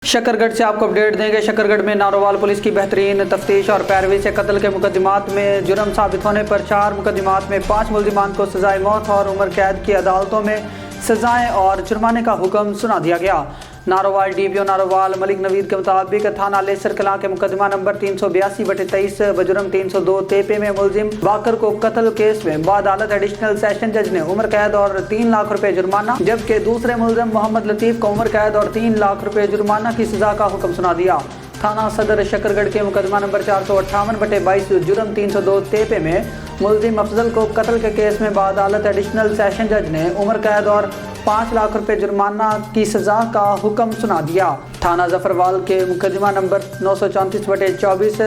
शकरगढ़ से आपको अपडेट देंगे। शकरगढ़ में नारोवाल पुलिस की बेहतरीन तफ्तीश और पैरवी से कत्ल के मुकदमात में जुर्म साबित होने पर 4 मुकदमात में 5 मुल्जिमान को सजाए मौत और उम्र कैद की अदालतों में सजाएं और जुर्माने का हुक्म सुना दिया गया। नारोवाल DPO नारोवाल मलिक नवीद के मुताबिक थाना लेसर कलां के मुकदमा नंबर 382/23 बजुर्म 302 तेपे में मुलजिम वाकर को कत्ल केस में बाअदालत एडिशनल सेशन जज ने उम्र कैद और 3 लाख रुपए जुर्माना, जबकि दूसरे मुलजिम मोहम्मद लतीफ को उम्र कैद और 3 लाख रुपए जुर्माना की सजा का हुक्म सुना दिया। थाना सदर शकरगढ़ के मुकदमा नंबर 458/22 जुर्म 302 तेपे में मुलजिम अफजल को कत्ल के केस में बाअदालत एडिशनल सेशन जज ने उम्र कैद और 5 लाख रुपए जुर्माना की सजा का हुक्म सुना दिया। थाना जफरवाल के मुकदमा नंबर 934/24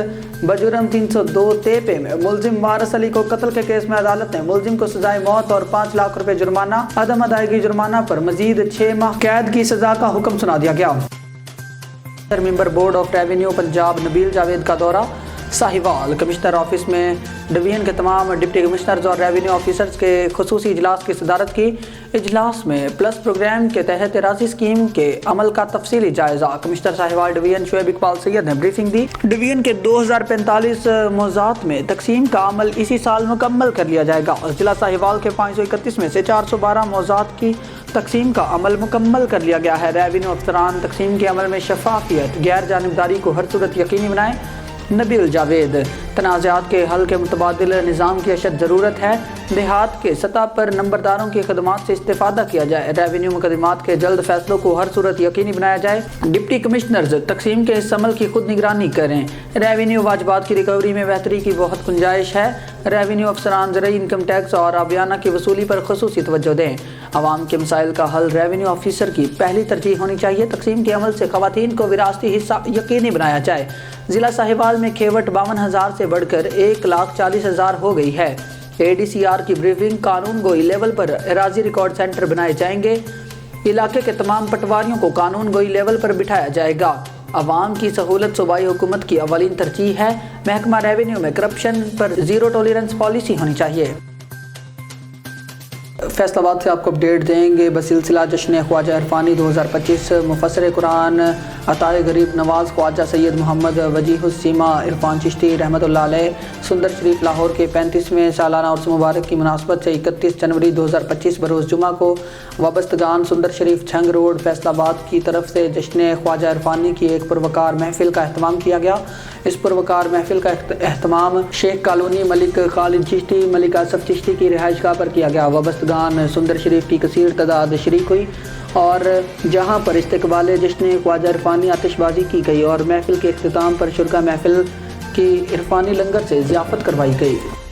बजुर्म 302 तेपे में मुलजिम वारिस अली को कत्ल के केस में अदालत ने मुलजिम को सजाए मौत और 5 लाख रुपए जुर्माना, अदम अदायगी जुर्माना पर मजीद 6 माह कैद की सजा का हुक्म सुना दिया गया। Member board of revenue Punjab Nabeel Javed का दौरा साहिवाल। कमिश्नर ऑफिस में डिवीजन के तमाम डिप्टी कमिश्नर्स और रेवेन्यू ऑफिसर्स के खुसूसी इजलास की सदारत की। इजलास में प्लस प्रोग्राम के तहत राजी स्कीम के अमल का तफसीली जायजा। कमिश्नर साहिवाल डिवीजन शुएब इकबाल सैयद ने ब्रीफिंग दी। डिवीजन के 2045 मौज़ात में तकसीम का अमल इसी साल मुकम्मल कर लिया जाएगा। जिला साहिवाल के 531 में से 412 मौज़ात की तकसीम का अमल मुकम्मल कर लिया गया है। रेवेन्यू अफसरान तकसीम के अमल में शफाफियत, गैर जानिबदारी को हर सूरत यकीनी बनाएं। नबील जावेद तनाज़ात के हल के मुतबादिल निज़ाम की अशद ज़रूरत है। देहात के सतह पर नंबरदारों की खदमात से इस्तेफादा किया जाए। रेवेन्यू मुकदमात के जल्द फैसलों को हर सूरत यकीनी बनाया जाए। डिप्टी कमिश्नर्स तकसीम के इस अमल की खुद निगरानी करें। रेवेन्यू वाजबात की रिकवरी में बेहतरी की बहुत गुंजाइश है। रेवेन्यू अफसरान ज़रूरी इनकम टैक्स और आबियाना की वसूली पर खुसूसी तवज्जो दें। आवाम के मसाइल का हल रेवेन्यू ऑफिसर की पहली तरजीह होनी चाहिए। तकसीम के अमल से खवातीन को विरासती हिस्सा यकीनी बनाया जाए। जिला साहिवाल में खेवट 52,000 से बढ़कर 1,40,000 हो गई है। ADCR की ब्रीफिंग। कानून गोई लेवल पर एराजी रिकॉर्ड सेंटर बनाए जाएंगे। इलाके के तमाम पटवारियों को कानून गोई लेवल पर बिठाया जाएगा। अवाम की सहूलत सूबाई हुकूमत की अवलीन तरजीह है। महकमा रेवेन्यू में करप्शन पर ज़ीरो टॉलरेंस पॉलिसी होनी चाहिए। फैसलाबाद से आपको अपडेट देंगे। बसिलसिला जश्न ख्वाजा इरफानी 2025 मुफस्सिर कुरान अताए गरीब नवाज ख्वाजा सैयद मोहम्मद वजीहुस्सीमा इरफान चिश्ती रहमतुल्लाह अलैह सुंदर शरीफ लाहौर के 35वें सालाना उर्स मुबारक की मुनासबत से 31 जनवरी 2025 बरोज़ जुमा को वाबस्तगान सुंदर शरीफ छंग रोड फैसलाबाद की तरफ से जश्न ख्वाजा इरफानी की एक पुरवकार महफिल का अहतमाम किया गया। इस पुरवकार महफिल का अहतमाम शेख कॉलोनी मलिक खालिद चिश्ती मलिक आसफ चिश्ती की रिहाइशगाह पर किया गया। वाबस्तगान सुंदर शरीफ की कसीर तादाद शरीक हुई और जहां पर इस्तकबाल जश्न ख्वाजा इरफानी आतिशबाजी की गई और महफिल के इख्तिताम पर शुरका महफिल की इरफानी लंगर से ज़ियाफ़त करवाई गई।